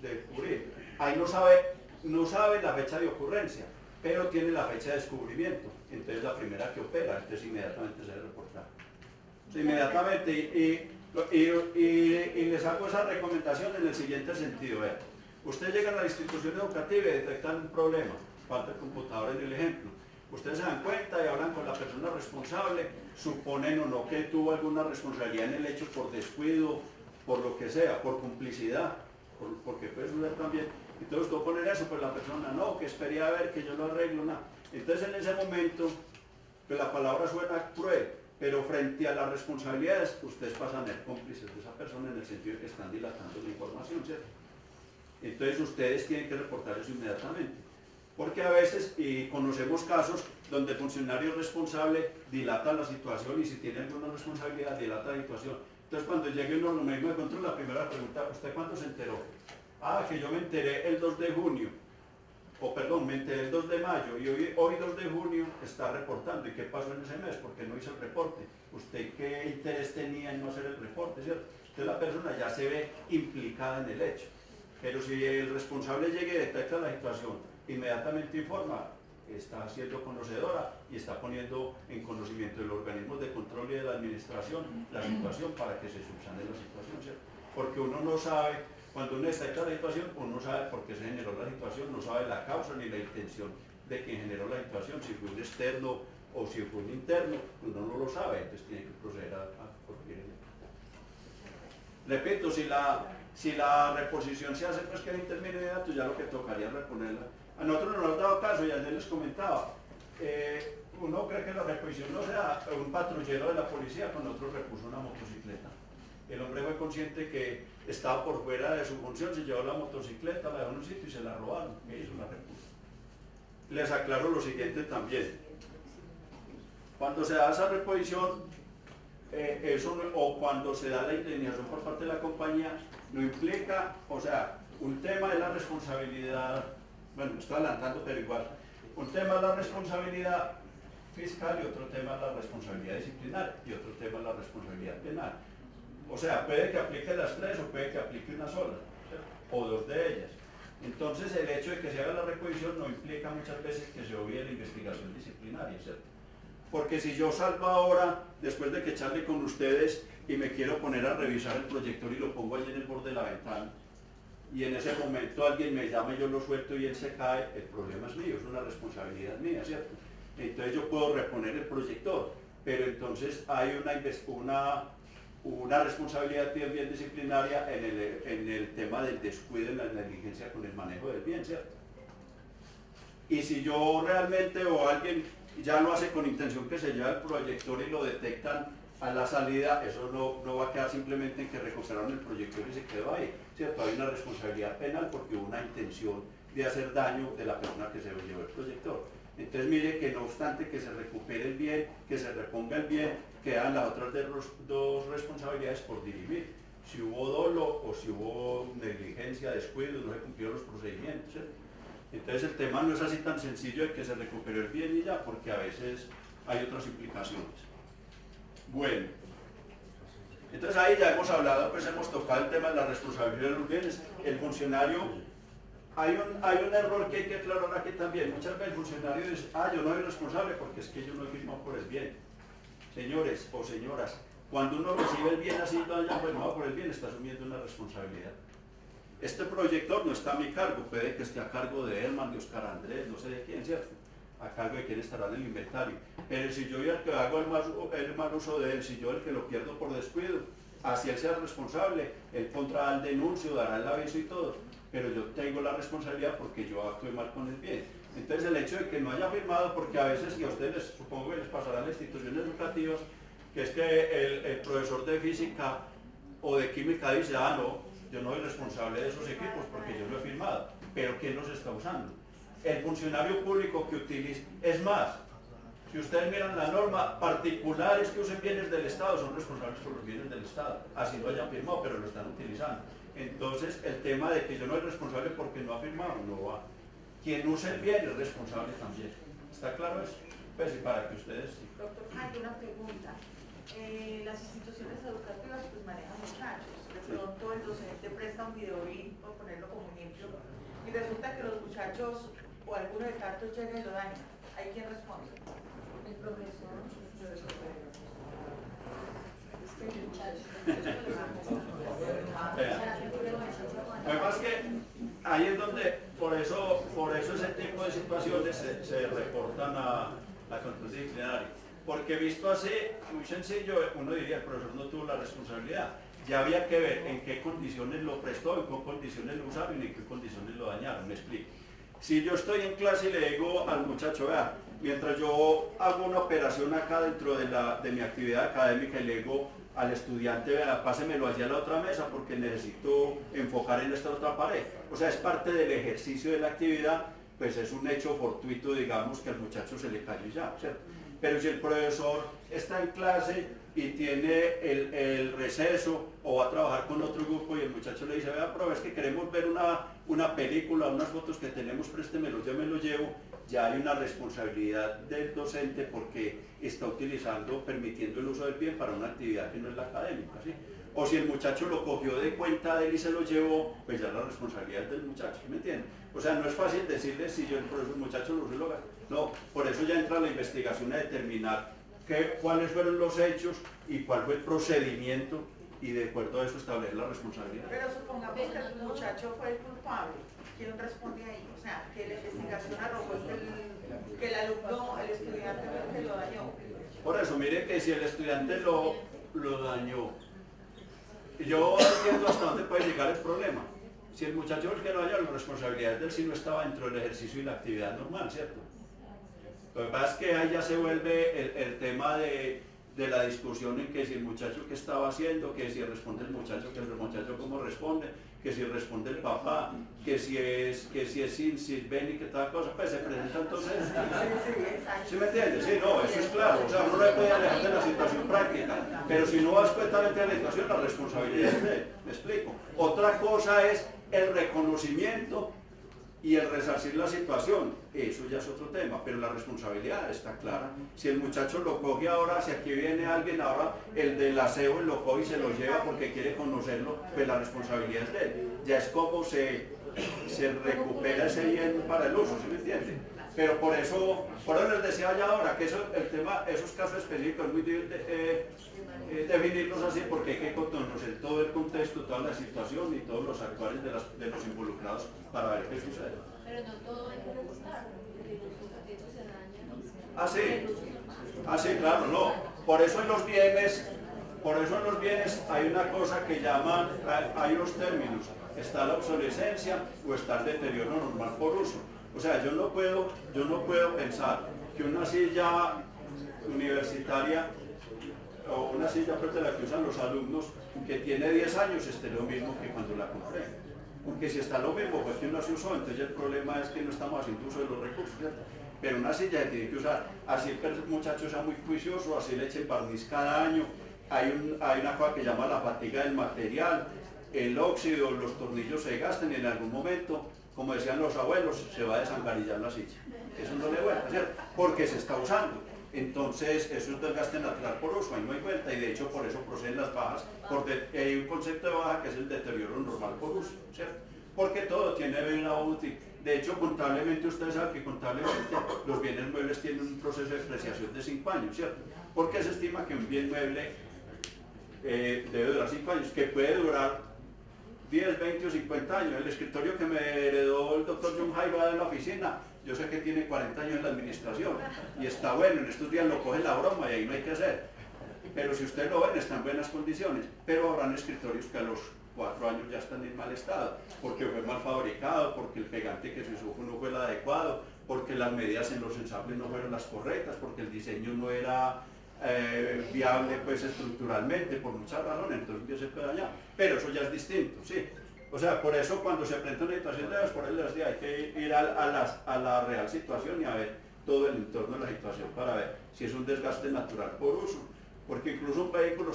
debe cubrir. Ahí no sabe la fecha de ocurrencia, pero tiene la fecha de descubrimiento. Entonces la primera que opera, entonces inmediatamente se debe reportar. Sí, inmediatamente. Y les hago esa recomendación en el siguiente sentido. Vean, ustedes llegan a la institución educativa y detectan un problema, falta el computador en el ejemplo. Ustedes se dan cuenta y hablan con la persona responsable, suponen o no que tuvo alguna responsabilidad en el hecho por descuido, por lo que sea, por complicidad, porque puede suceder también. Entonces tú poner eso, pues la persona no, que esperé a ver, que yo lo arreglo, nada. Entonces en ese momento, pues la palabra suena cruel, pero frente a las responsabilidades, ustedes pasan a ser cómplices de esa persona en el sentido de que están dilatando la información, ¿cierto? Entonces ustedes tienen que reportar eso inmediatamente. Porque a veces, y conocemos casos donde el funcionario responsable dilata la situación y si tiene alguna responsabilidad dilata la situación. Entonces cuando llegue un organismo de control, la primera pregunta, ¿usted cuándo se enteró? Ah, que yo me enteré el 2 de junio, o perdón, me enteré el 2 de mayo y hoy 2 de junio está reportando. ¿Y qué pasó en ese mes? ¿Por qué no hizo el reporte? ¿Usted qué interés tenía en no hacer el reporte, cierto? Entonces la persona ya se ve implicada en el hecho. Pero si el responsable llega y detecta la situación, inmediatamente informa, está siendo conocedora y está poniendo en conocimiento de los organismos de control y de la administración la situación para que se subsane la situación, ¿cierto? Porque uno no sabe, cuando uno detecta la situación, uno no sabe por qué se generó la situación, no sabe la causa ni la intención de quien generó la situación, si fue un externo o si fue un interno, uno no lo sabe, entonces tiene que proceder a corregir. Repito, si la reposición se hace pues que el intermedio de datos, ya lo que tocaría es reponerla. A nosotros no nos ha dado caso, y ayer les comentaba, uno cree que la reposición no sea un patrullero de la policía, cuando otro repuso una motocicleta. El hombre fue consciente que estaba por fuera de su función, se llevó la motocicleta, la dejó en un sitio y se la robaron. ¿Qué hizo? La repuso. Les aclaro lo siguiente también. Cuando se da esa reposición, o cuando se da la indemnización por parte de la compañía, no implica, o sea, un tema es la responsabilidad, bueno, me estoy adelantando, pero igual, un tema es la responsabilidad fiscal y otro tema es la responsabilidad disciplinaria y otro tema es la responsabilidad penal. O sea, puede que aplique las tres o puede que aplique una sola, ¿cierto? O dos de ellas. Entonces, el hecho de que se haga la reposición no implica muchas veces que se obvie la investigación disciplinaria, ¿cierto? Porque si yo salgo ahora, después de que charle con ustedes y me quiero poner a revisar el proyector y lo pongo allí en el borde de la ventana, y en ese momento alguien me llama y yo lo suelto y él se cae, el problema es mío, es una responsabilidad mía, ¿cierto? Entonces yo puedo reponer el proyector, pero entonces hay una responsabilidad también disciplinaria en el tema del descuido, en la negligencia con el manejo del bien, ¿cierto? Y si yo realmente o alguien ya lo hace con intención que se lleva el proyector y lo detectan a la salida, eso no va a quedar simplemente en que recuperaron el proyector y se quedó ahí, ¿cierto? Hay una responsabilidad penal porque hubo una intención de hacer daño de la persona que se llevó el proyector. Entonces mire que no obstante que se recupere el bien, que se reponga el bien, quedan las otras dos responsabilidades por dirimir. Si hubo dolo o si hubo negligencia, descuido, no se cumplieron los procedimientos, ¿cierto? Entonces el tema no es así tan sencillo de que se recuperó el bien y ya, porque a veces hay otras implicaciones. Bueno, entonces ahí ya hemos hablado, pues hemos tocado el tema de la responsabilidad de los bienes. El funcionario, hay un error que hay que aclarar aquí también. Muchas veces el funcionario dice, yo no soy responsable porque es que yo no he firmado por el bien. Señores o señoras, cuando uno recibe el bien así, no haya firmado por el bien, está asumiendo una responsabilidad. Este proyector no está a mi cargo, puede que esté a cargo de Herman, de Oscar Andrés, no sé de quién, ¿cierto? A cargo de quién estará en el inventario. Pero si yo el que hago el mal uso de él, si yo el que lo pierdo por descuido, así él sea responsable, él pondrá el denuncio, dará el aviso y todo, pero yo tengo la responsabilidad porque yo actué mal con el bien. Entonces el hecho de que no haya firmado, porque a veces, y a ustedes supongo que les pasará en las instituciones educativas, que es que el profesor de física o de química dice, no, yo no soy responsable de esos equipos porque yo lo he firmado, pero ¿quién los está usando? El funcionario público que utiliza. Es más, si ustedes miran la norma, particulares que usen bienes del Estado son responsables por los bienes del Estado, así lo hayan firmado, pero lo están utilizando. Entonces, el tema de que yo no soy responsable porque no ha firmado, no va. Quien use el bien es responsable también. ¿Está claro eso? Pues y para que ustedes... Doctor, hay una pregunta. Las instituciones educativas pues manejan muchachos. De pronto el docente presta un videobeam, por ponerlo como ejemplo, y resulta que los muchachos o alguno de tantos llega y lo daña. ¿Hay quien responde? El profesor. Lo que pasa es que ahí es donde, por eso ese tipo de situaciones se reportan a la control disciplinaria. Porque visto así, muy sencillo, uno diría, el profesor no tuvo la responsabilidad. Ya había que ver en qué condiciones lo prestó, en qué condiciones lo usaron y en qué condiciones lo dañaron. Me explico. Si yo estoy en clase y le digo al muchacho, vea, mientras yo hago una operación acá dentro de mi actividad académica y le digo al estudiante, vea, pásemelo hacia la otra mesa porque necesito enfocar en esta otra pared. O sea, es parte del ejercicio de la actividad, pues es un hecho fortuito, digamos, que al muchacho se le cayó ya, ¿cierto? Pero si el profesor está en clase y tiene el receso o va a trabajar con otro grupo y el muchacho le dice, vea, profe, es que queremos ver una película, unas fotos que tenemos, préstemelo, yo me lo llevo, ya hay una responsabilidad del docente porque está utilizando, permitiendo el uso del bien para una actividad que no es la académica, ¿sí? O si el muchacho lo cogió de cuenta de él y se lo llevó, pues ya la responsabilidad es del muchacho, ¿me entienden? O sea, no es fácil decirle si yo el muchacho lo usó y lo gastó. No, por eso ya entra la investigación a determinar cuáles fueron los hechos y cuál fue el procedimiento y de acuerdo a eso establecer la responsabilidad. Pero supongamos que el muchacho fue el culpable. ¿Quién responde ahí? O sea, que la investigación arrojó que el alumno, el estudiante fue el que lo dañó. Por eso, mire que si el estudiante lo dañó yo entiendo hasta dónde puede llegar el problema. Si el muchacho el que no haya las responsabilidades del sí no estaba dentro del ejercicio y la actividad normal, ¿cierto? Lo que pasa es que ahí ya se vuelve el tema de la discusión en que si el muchacho qué estaba haciendo, que si responde el muchacho cómo responde, que si responde el papá, que si es sin ven y que tal cosa, pues se presenta entonces. ¿Sí me entiendes? Sí, no, eso es claro. O sea, uno no le puede alejar de la situación práctica, pero si no vas completamente a la situación, la responsabilidad es de él. ¿Me explico? Otra cosa es el reconocimiento y el resarcir la situación, eso ya es otro tema, pero la responsabilidad está clara. Si el muchacho lo coge ahora, si aquí viene alguien ahora, el del aseo lo coge y se lo lleva porque quiere conocerlo, pues la responsabilidad es de él. Ya es como se recupera ese bien para el uso, ¿sí me entiende? Pero por eso les decía ya ahora que eso, el tema, esos casos específicos es muy definirlos así porque hay que conocer todo el contexto, toda la situación y todos los actuales de los involucrados para ver qué sucede. Pero no todo hay que revisar, porque los contratos se dañan. Ah, sí, claro, no. Por eso en los bienes hay una cosa que llaman, hay unos términos, está la obsolescencia o está el deterioro normal por uso. O sea, yo no puedo pensar que una silla universitaria o una silla de la que usan los alumnos que tiene 10 años esté lo mismo que cuando la compré. Porque si está lo mismo, pues que no se usó, entonces el problema es que no estamos haciendo uso de los recursos, ¿cierto? Pero una silla se tiene que usar, así que el muchacho sea muy juicioso, así le echen barniz cada año. Hay una cosa que llama la fatiga del material, el óxido, los tornillos se gastan y en algún momento, como decían los abuelos, se va a desangarillar la silla. Eso no le vuelve a hacer, porque se está usando. Entonces, eso es desgaste natural por uso, ahí no hay vuelta, y de hecho por eso proceden las bajas, porque hay un concepto de baja que es el deterioro normal por uso, ¿cierto? Porque todo tiene vida útil. De hecho, contablemente, ustedes saben que contablemente los bienes muebles tienen un proceso de depreciación de 5 años, ¿cierto? Porque se estima que un bien mueble debe durar 5 años, que puede durar 10, 20 o 50 años. El escritorio que me heredó el doctor John Jaiba de la oficina, yo sé que tiene 40 años en la administración y está bueno, en estos días lo coge la broma y ahí no hay que hacer. Pero si ustedes lo ven, está en buenas condiciones. Pero habrán escritorios que a los 4 años ya están en mal estado, porque fue mal fabricado, porque el pegante que se usó no fue el adecuado, porque las medidas en los ensambles no fueron las correctas, porque el diseño no era viable pues estructuralmente, por muchas razones, entonces ya se puede dañar. Pero eso ya es distinto, ¿sí? O sea, por eso cuando se presenta una situación de por él hay que ir a la real situación y a ver todo el entorno de la situación para ver si es un desgaste natural por uso. Porque incluso un vehículo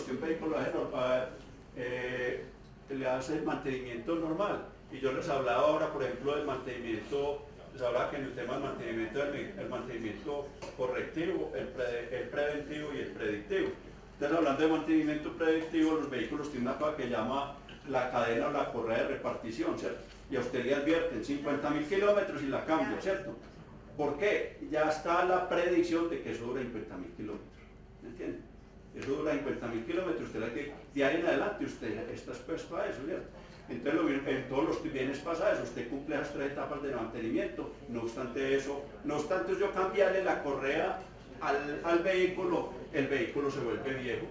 le hace el mantenimiento normal. Y yo les hablaba ahora, por ejemplo, del mantenimiento, les hablaba que en el tema del mantenimiento, el mantenimiento correctivo, el preventivo y el predictivo. Entonces, hablando de mantenimiento predictivo, los vehículos tienen una cosa que llama la cadena o la correa de repartición, ¿cierto? Y a usted le advierten 50.000 kilómetros y la cambio, ¿cierto? ¿Por qué? Ya está la predicción de que eso dura 50.000 kilómetros, ¿me entiende? Eso dura 50.000 kilómetros, usted de ahí en adelante usted está expuesto a eso, ¿cierto? Entonces en todos los bienes pasa eso, usted cumple las 3 etapas de mantenimiento, no obstante yo cambiarle la correa al vehículo, el vehículo se vuelve viejo,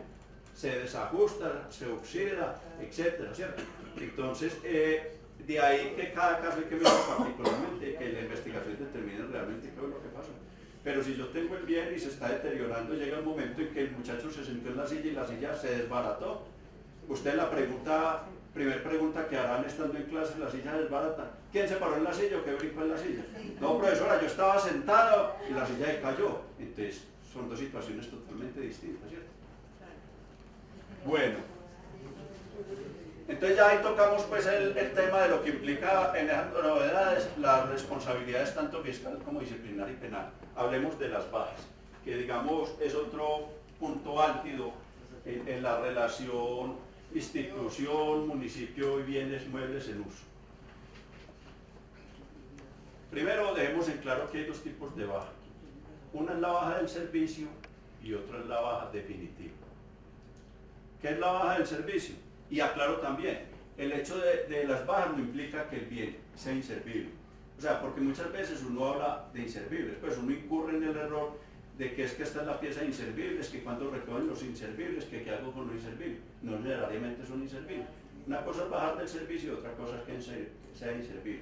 se desajusta, se oxida, etcétera, ¿cierto? Entonces, de ahí que cada caso hay que verlo particularmente, que la investigación determine realmente qué es lo que pasa. Pero si yo tengo el bien y se está deteriorando, llega el momento en que el muchacho se sentó en la silla y la silla se desbarató. Usted primer pregunta que harán estando en clase, la silla desbarata. ¿Quién se paró en la silla o qué brincó en la silla? No, profesora, yo estaba sentado y la silla se cayó. Entonces, son dos situaciones totalmente distintas, ¿cierto? Bueno, entonces ya ahí tocamos pues el tema de lo que implica en esas novedades las responsabilidades tanto fiscal como disciplinar y penal. Hablemos de las bajas, que digamos es otro punto álgido en la relación institución, municipio y bienes muebles en uso. Primero dejemos en claro que hay dos tipos de baja. Una es la baja del servicio y otra es la baja definitiva. ¿Qué es la baja del servicio? Y aclaro también, el hecho de las bajas no implica que el bien sea inservible. O sea, porque muchas veces uno habla de inservibles, pues uno incurre en el error de que es que esta es la pieza de inservibles, que cuando recogen los inservibles, que qué hago con los inservibles. No necesariamente son inservibles. Una cosa es bajar del servicio y otra cosa es que sea inservible.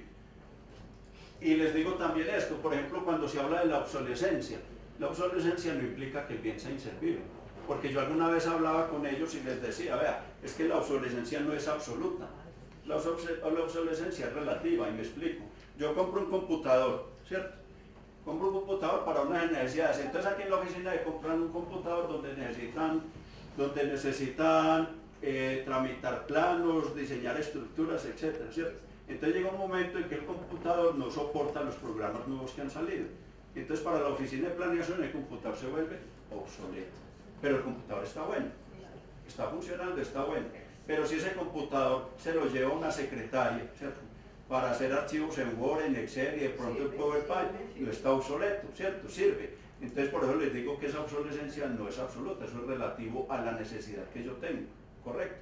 Y les digo también esto, por ejemplo, cuando se habla de la obsolescencia no implica que el bien sea inservible. Porque yo alguna vez hablaba con ellos y les decía, vea, es que la obsolescencia no es absoluta. La obsolescencia es relativa, y me explico. Yo compro un computador, ¿cierto? Compro un computador para unas necesidades. Entonces aquí en la oficina compran un computador donde necesitan tramitar planos, diseñar estructuras, etcétera, ¿cierto? Entonces llega un momento en que el computador no soporta los programas nuevos que han salido. Entonces para la oficina de planeación el computador se vuelve obsoleto. Pero el computador está bueno, está funcionando, está bueno. Pero si ese computador se lo lleva una secretaria, ¿cierto?, para hacer archivos en Word, en Excel y de pronto en PowerPoint, no está obsoleto, ¿cierto? Sirve. Entonces por eso les digo que esa obsolescencia no es absoluta, eso es relativo a la necesidad que yo tengo, ¿correcto?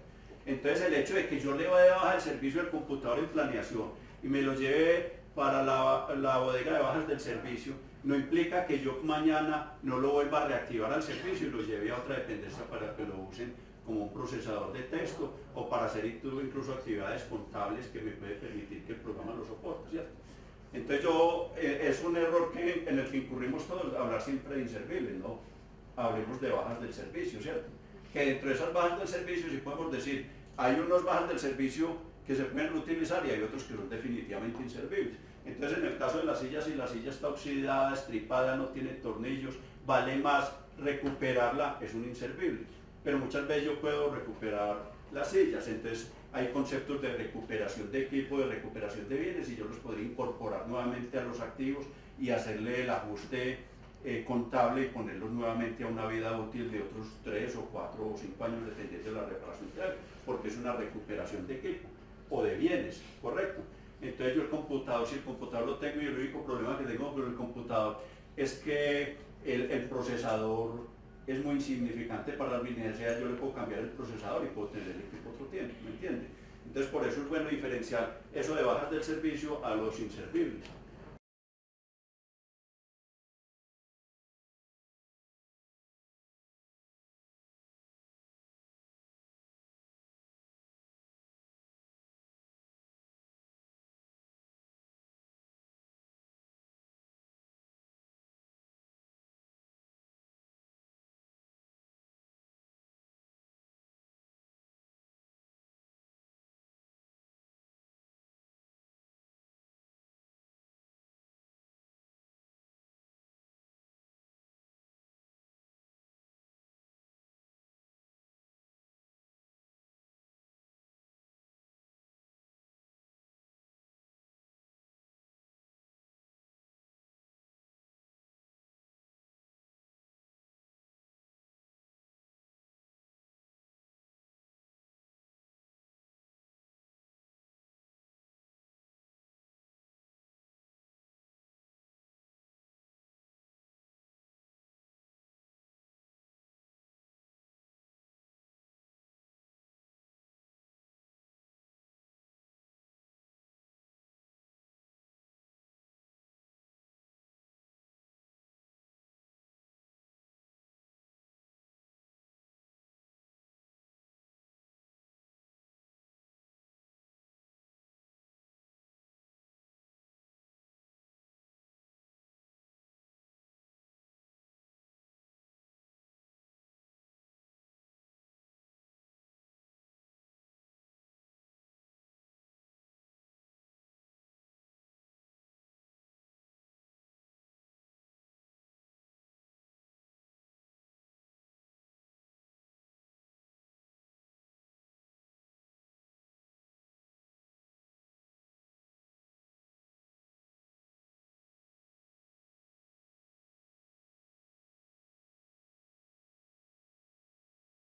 Entonces el hecho de que yo le vaya a bajar el servicio del computador en planeación y me lo lleve para la bodega de bajas del servicio, no implica que yo mañana no lo vuelva a reactivar al servicio y lo lleve a otra dependencia para que lo usen como un procesador de texto o para hacer incluso actividades contables que me puede permitir que el programa lo soporte, ¿cierto? Entonces es un error en el que incurrimos todos, hablar siempre de inservibles, no hablemos de bajas del servicio, ¿cierto? Que dentro de esas bajas del servicio, sí podemos decir, hay unos bajas del servicio que se pueden utilizar y hay otros que son definitivamente inservibles. Entonces en el caso de las sillas, si la silla está oxidada, estripada, no tiene tornillos, vale más recuperarla, es un inservible. Pero muchas veces yo puedo recuperar las sillas, entonces hay conceptos de recuperación de equipo, de recuperación de bienes y yo los podría incorporar nuevamente a los activos y hacerle el ajuste contable y ponerlos nuevamente a una vida útil de otros 3 o 4 o 5 años dependiendo de la reparación que haga, porque es una recuperación de equipo o de bienes, ¿correcto? Entonces yo el computador, si el computador lo tengo y el único problema que tengo con el computador es que el procesador es muy insignificante para las necesidades, yo le puedo cambiar el procesador y puedo tener el equipo otro tiempo, ¿me entiende? Entonces por eso es bueno diferenciar eso de bajas del servicio a los inservibles.